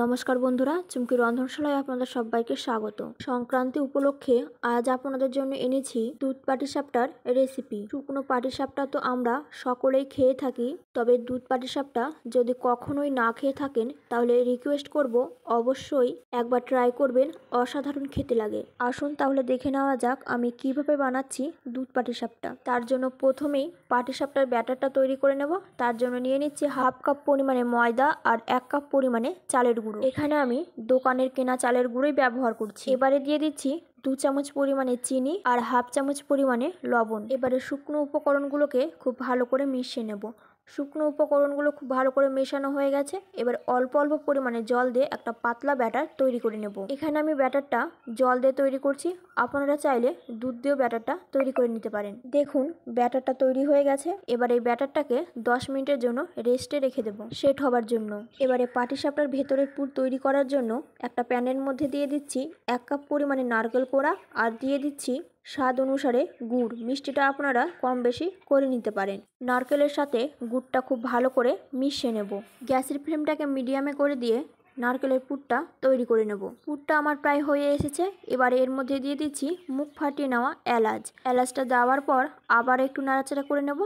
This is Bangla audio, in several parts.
নমস্কার বন্ধুরা, চুমকি রন্ধনশালায় আপনাদের সবাইকে স্বাগত। সংক্রান্তি উপলক্ষে আজ আপনাদের জন্য এনেছি দুধ পাটিসাপটার রেসিপি। শুকনো পাটিসাপটা তো আমরা সকলেই খেয়ে থাকি, তবে দুধ পাটিসাপটা যদি কখনোই না খেয়ে থাকেন তাহলে রিকোয়েস্ট করব অবশ্যই একবার ট্রাই করবেন, অসাধারণ খেতে লাগে। আসুন তাহলে দেখে নেওয়া যাক আমি কিভাবে বানাচ্ছি দুধ পাটিসাপটা। তার জন্য প্রথমেই পাটিসাপটার ব্যাটারটা তৈরি করে নেব। তার জন্য নিয়ে নিচ্ছি হাফ কাপ পরিমাণে ময়দা আর 1 কাপ পরিমাণে চালের গুঁড়ো। এখানে আমি দোকানের কেনা চালের গুঁড়োই ব্যবহার করছি। এবারে দিয়ে দিচ্ছি 2 চামচ পরিমাণে চিনি আর হাফ চামচ পরিমাণে লবণ। এবারে শুকনো উপকরণগুলোকে খুব ভালো করে মিশিয়ে নেব। শুকনো উপকরণগুলো খুব ভালো করে মেশানো হয়ে গেছে। এবার অল্প অল্প পরিমাণে জল দিয়ে একটা পাতলা ব্যাটার তৈরি করে নেব। এখানে আমি ব্যাটারটা জল দিয়ে তৈরি করছি, আপনারা চাইলে দুধ দিয়েও ব্যাটারটা তৈরি করে নিতে পারেন। দেখুন ব্যাটারটা তৈরি হয়ে গেছে। এবার এই ব্যাটারটাকে 10 মিনিটের জন্য রেস্টে রেখে দেব সেট হবার জন্য। এবারে পাটিসাপটার ভেতরের পুর তৈরি করার জন্য একটা প্যানের মধ্যে দিয়ে দিচ্ছি 1 কাপ পরিমাণে নারকেল কোড়া আর দিয়ে দিচ্ছি স্বাদ অনুসারে গুড়। মিষ্টিটা আপনারা কম বেশি করে নিতে পারেন। নারকেলের সাথে গুড়টা খুব ভালো করে মিশিয়ে নেব। গ্যাসের ফ্লেমটাকে মিডিয়ামে করে দিয়ে নারকেলের পুরটা তৈরি করে নেব। পুরটা আমার প্রায় হয়ে এসেছে। এবারে এর মধ্যে দিয়ে দিচ্ছি মুখ ফাটিয়ে নেওয়া এলাচটা দেওয়ার পর আবার একটু নাড়াচাড়া করে নেব।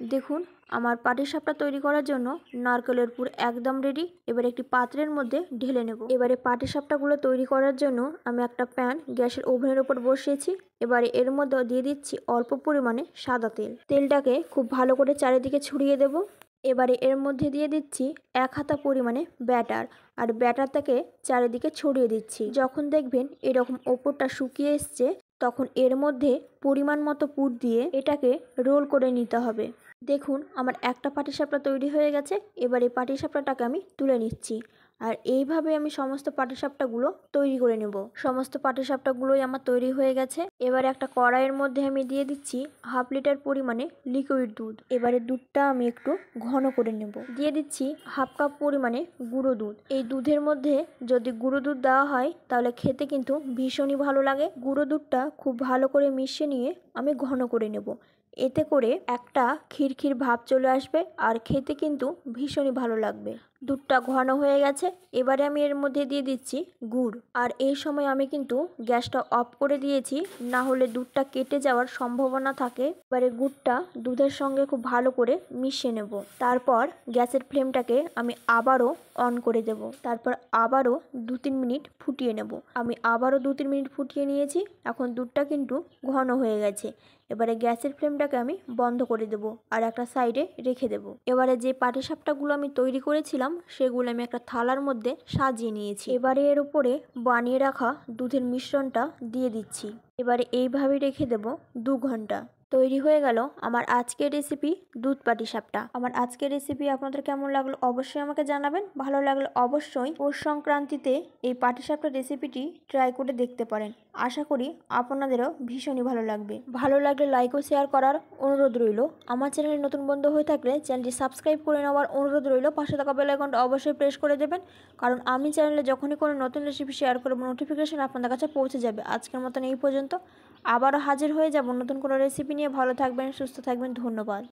দেখুন আমার পাটিসাপটা তৈরি করার জন্য নারকেলের পুর একদম রেডি। এবার একটি পাত্রের মধ্যে ঢেলে নেব। এবারে পাটিসাপটাগুলো তৈরি করার জন্য আমি একটা প্যান গ্যাসের ওভেনের উপর বসিয়েছি। এবারে এর মধ্যে দিয়ে দিচ্ছি অল্প পরিমাণে সাদা তেল। তেলটাকে খুব ভালো করে চারিদিকে ছড়িয়ে দেব। এবারে এর মধ্যে দিয়ে দিচ্ছি 1 হাতা পরিমাণে ব্যাটার আর ব্যাটারটাকে চারিদিকে ছড়িয়ে দিচ্ছি। যখন দেখবেন এরকম ওপরটা শুকিয়ে এসছে তখন এর মধ্যে পরিমাণ মতো পুর দিয়ে এটাকে রোল করে নিতে হবে। দেখুন আমার একটা পাটিসাপটা তৈরি হয়ে গেছে। এবার এই পাটিসাপটাটাকে আমি তুলে নিচ্ছি আর এইভাবে আমি সমস্ত পাটিসাপটাগুলো তৈরি করে নেব। সমস্ত পাটিসাপটাগুলোই আমার তৈরি হয়ে গেছে। এবারে একটা কড়াইয়ের মধ্যে আমি দিয়ে দিচ্ছি হাফ লিটার পরিমাণে লিকুইড দুধ। এবারে দুধটা আমি একটু ঘন করে নেব। দিয়ে দিচ্ছি হাফ কাপ পরিমাণে গুঁড়ো দুধ। এই দুধের মধ্যে যদি গুঁড়ো দুধ দেওয়া হয় তাহলে খেতে কিন্তু ভীষণই ভালো লাগে। গুঁড়ো দুধটা খুব ভালো করে মিশিয়ে নিয়ে আমি ঘন করে নেব। এতে করে একটা ক্ষীর ভাব চলে আসবে আর খেতে কিন্তু ভীষণই ভালো লাগবে। দুধটা ঘন হয়ে গেছে। এবারে আমি এর মধ্যে দিয়ে দিচ্ছি গুড়। আর এই সময় আমি কিন্তু গ্যাসটা অফ করে দিয়েছি, না হলে দুধটা কেটে যাওয়ার সম্ভাবনা থাকে। এবারে গুড়টা দুধের সঙ্গে খুব ভালো করে মিশিয়ে নেব। তারপর গ্যাসের ফ্লেমটাকে আমি আবারও অন করে দেব। তারপর আবারও 2-3 মিনিট ফুটিয়ে নেব। আমি আবারও 2-3 মিনিট ফুটিয়ে নিয়েছি। এখন দুধটা কিন্তু ঘন হয়ে গেছে। এবারে গ্যাসের ফ্লেমটাকে আমি বন্ধ করে দেব আর একটা সাইডে রেখে দেব। এবারে যে পাটিসাপটাগুলো আমি তৈরি করেছিলাম সেগুলো আমি একটা থালার মধ্যে সাজিয়ে নিয়েছি। এবারে এর উপরে বানিয়ে রাখা দুধের মিশ্রণটা দিয়ে দিচ্ছি। এবারে এইভাবে রেখে দেব 2 ঘন্টা। তৈরি হয়ে গেল আমার আজকের রেসিপি দুধ পাটিসাপটা। আমার আজকের রেসিপি আপনাদের কেমন লাগলো অবশ্যই আমাকে জানাবেন। ভালো লাগলে অবশ্যই পৌষ সংক্রান্তিতে এই পাটিসাপটা রেসিপিটি ট্রাই করে দেখতে পারেন। আশা করি আপনাদেরও ভীষণই ভালো লাগবে। ভালো লাগলে লাইক ও শেয়ার করার অনুরোধ রইল। আমার চ্যানেলে নতুন বন্ধু হয়ে থাকলে চ্যানেলটি সাবস্ক্রাইব করে নেওয়ার অনুরোধ রইল। পাশে থাকা বেল আইকনটা অবশ্যই প্রেস করে দেবেন, কারণ আমি চ্যানেলে যখনই কোনো নতুন রেসিপি শেয়ার করব নোটিফিকেশন আপনাদের কাছে পৌঁছে যাবে। আজকের মতন এই পর্যন্ত। আবারও হাজির হয়ে যাব নতুন কোনো রেসিপি নিয়ে। ভালো থাকবেন, সুস্থ থাকবেন। ধন্যবাদ।